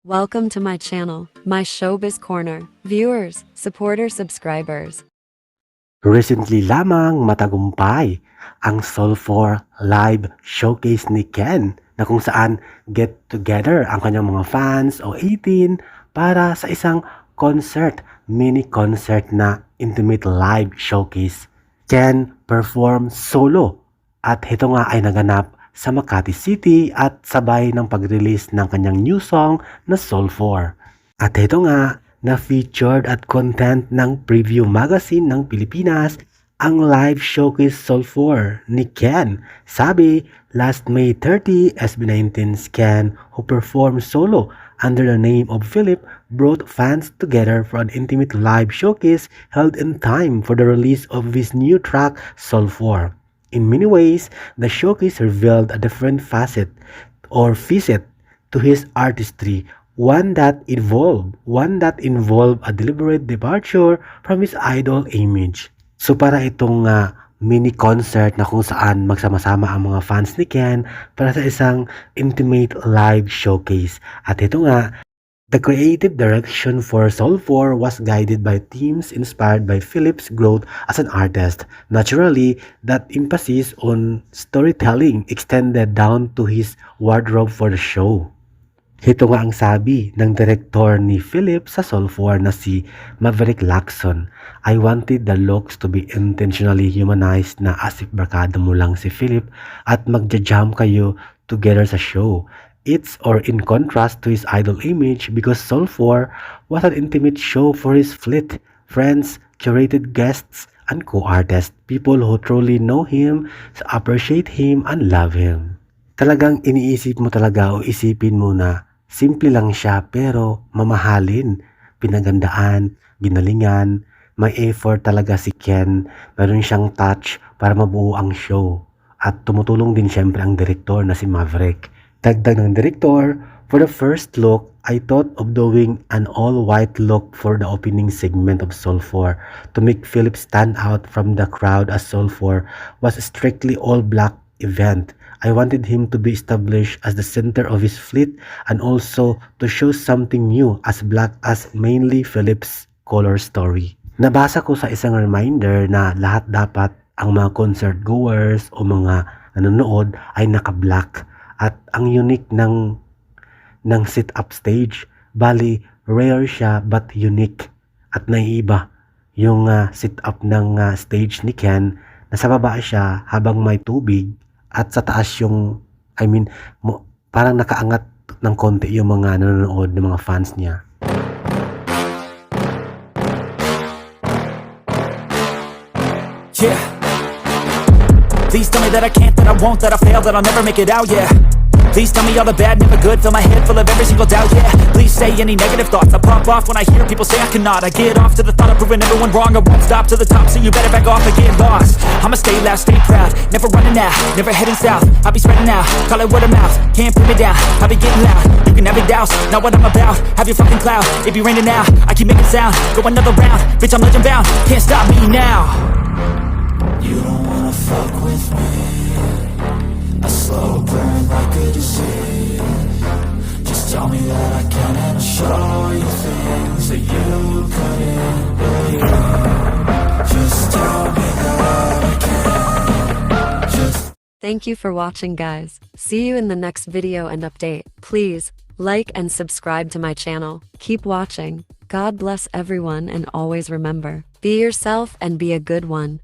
Welcome to my channel, my Showbiz Corner. Viewers, supporters, subscribers. Recently lamang matagumpay ang Soul4 live showcase ni Ken na kung saan get together ang kanyang mga fans o 18 para sa isang concert, mini concert na intimate live showcase. Ken performed solo at ito nga ay naganap sa Makati City at sabay ng pag-release ng kanyang new song na Soul4. At ito nga, na-featured at content ng Preview Magazine ng Pilipinas ang live showcase Soul4 ni Ken. Sabi, last May 30, SB19's Ken, who performed solo under the name of Philip, brought fans together for an intimate live showcase held in time for the release of his new track, Soul4. In many ways, the showcase revealed a different facet to his artistry, one that involved a deliberate departure from his idol image. So para itong mini concert na kung saan magsama-sama ang mga fans ni Ken para sa isang intimate live showcase. At ito nga, the creative direction for Soul4 was guided by themes inspired by Philip's growth as an artist. Naturally, that emphasis on storytelling extended down to his wardrobe for the show. Ito nga ang sabi ng direktor ni Philip sa Soul4 na si Maverick Lacson. I wanted the looks to be intentionally humanized na as if barkada mo lang si Philip at magja-jam kayo together sa show. It's or in contrast to his idol image because Soul4 was an intimate show for his fleet, friends, curated guests, and co-artists, people who truly know him, appreciate him, and love him. Talagang iniisip mo talaga o isipin mo na simple lang siya pero mamahalin, pinagandaan, ginalingan, may effort talaga si Ken, meron siyang touch para mabuo ang show. At tumutulong din siyempre ang direktor na si Maverick. Dagdag ng direktor, for the first look, I thought of doing an all-white look for the opening segment of Soul4 to make Philip stand out from the crowd as Soul4 was a strictly all-black event. I wanted him to be established as the center of his fleet and also to show something new as black as mainly Philip's color story. Nabasa ko sa isang reminder na lahat dapat ang mga concert goers o mga nanonood ay naka-black. At ang unique ng sit-up stage, bali rare siya but unique at naiiba yung sit-up ng stage ni Ken. Nasa baba siya habang may tubig at sa taas yung, parang nakaangat ng konti yung mga nanonood ng mga fans niya. Yeah. Please tell me that I can't, that I won't, that I fail, that I'll never make it out, yeah. Please tell me all the bad, never good, fill my head full of every single doubt, yeah. Please say any negative thoughts, I pop off when I hear people say I cannot. I get off to the thought of proving everyone wrong, I won't stop to the top, so you better back off and get lost. I'ma stay loud, stay proud, never running out, never heading south. I'll be spreading out, call it word of mouth, can't put me down, I'll be getting loud. You can have your doubts, not what I'm about, have your fucking cloud. It be raining now, I keep making sound, go another round, bitch I'm legend bound, can't stop me now. You don't wanna fuck with me, a slow burn like a disease. Just tell me that I can and I'll show you things that you couldn't believe. Just tell me that I can. Thank you for watching, guys. See you in the next video and update. Please like and subscribe to my channel. Keep watching. God bless everyone and always remember, be yourself and be a good one.